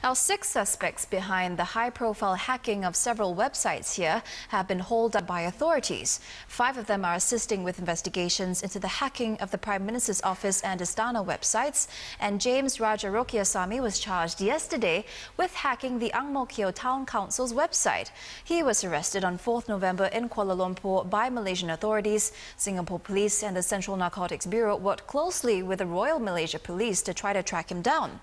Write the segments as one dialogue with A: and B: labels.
A: Now, 6 suspects behind the high-profile hacking of several websites here have been hauled up by authorities. 5 of them are assisting with investigations into the hacking of the Prime Minister's office and Istana websites. And James Rajarokyasamy was charged yesterday with hacking the Ang Mo Kio Town Council's website. He was arrested on 4th November in Kuala Lumpur by Malaysian authorities. Singapore Police and the Central Narcotics Bureau worked closely with the Royal Malaysia Police to try to track him down.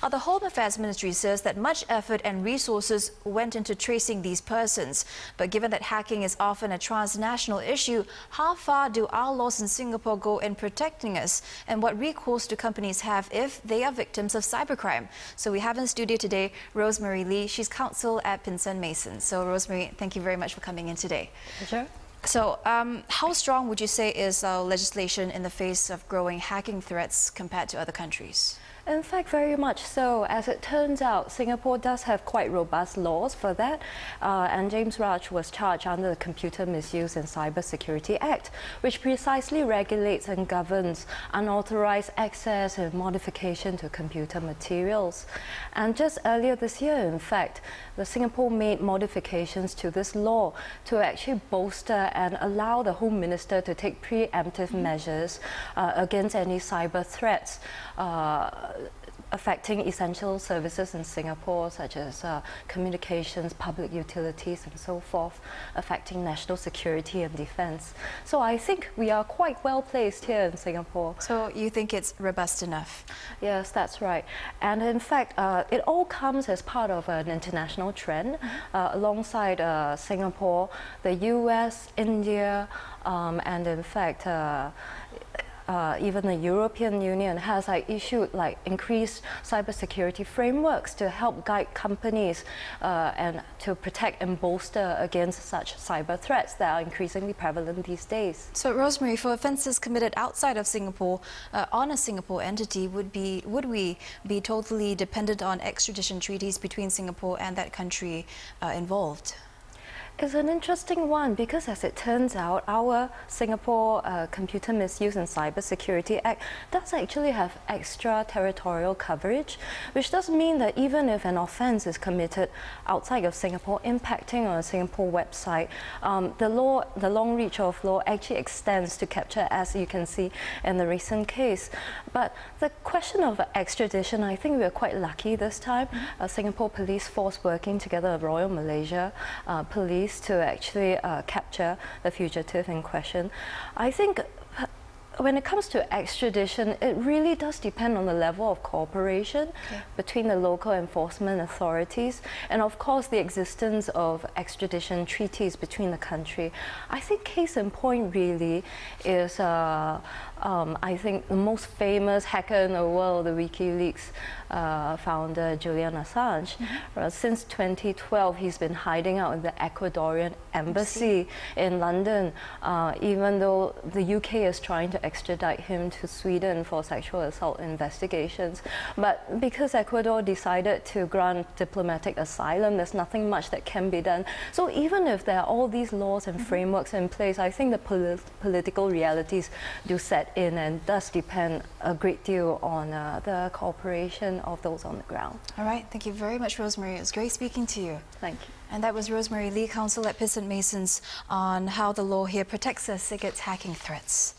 A: The Home Affairs Ministry says that much effort and resources went into tracing these persons. But given that hacking is often a transnational issue, how far do our laws in Singapore go in protecting us? And what recourse do companies have if they are victims of cybercrime? So we have in studio today Rosemary Lee. She's counsel at Pinsent Mason. So Rosemary, thank you very much for coming in today.
B: Sure.
A: So how strong would you say is our legislation in the face of growing hacking threats compared to other countries?
B: In fact, very much so. As it turns out, Singapore does have quite robust laws for that. And James Raj was charged under the Computer Misuse and Cyber Security Act, which precisely regulates and governs unauthorized access and modification to computer materials. And just earlier this year, in fact, Singapore made modifications to this law to actually bolster and allow the Home Minister to take preemptive measures against any cyber threats affecting essential services in Singapore, such as communications, public utilities and so forth, affecting national security and defence. So I think we are quite well placed here in Singapore.
A: So you think it's robust enough?
B: Yes, that's right. And in fact, it all comes as part of an international trend alongside Singapore, the US, India, and in fact, even the European Union has issued increased cybersecurity frameworks to help guide companies and to protect and bolster against such cyber threats that are increasingly prevalent these days.
A: So, Rosemary, for offences committed outside of Singapore on a Singapore entity, would we be totally dependent on extradition treaties between Singapore and that country involved?
B: It's an interesting one because, as it turns out, our Singapore Computer Misuse and Cyber Security Act does actually have extraterritorial coverage, which does mean that even if an offence is committed outside of Singapore, impacting on a Singapore website, the long reach of law actually extends to capture, as you can see in the recent case. But the question of extradition, I think we're quite lucky this time. Singapore Police Force working together with Royal Malaysia Police to actually capture the fugitive in question. I think when it comes to extradition, it really does depend on the level of cooperation between the local enforcement authorities and, of course, the existence of extradition treaties between the country. I think case in point really is, I think, the most famous hacker in the world, the WikiLeaks founder Julian Assange. Since 2012, he's been hiding out in the Ecuadorian embassy in London, even though the UK is trying to extradite him to Sweden for sexual assault investigations. But because Ecuador decided to grant diplomatic asylum, there's nothing much that can be done. So even if there are all these laws and frameworks in place, I think the political realities do set in and does depend a great deal on the cooperation of those on the ground.
A: All right, thank you very much, Rosemary. It was great speaking to you.
B: Thank you.
A: And that was Rosemary Lee, counsel at Pinsent Masons, on how the law here protects us against hacking threats.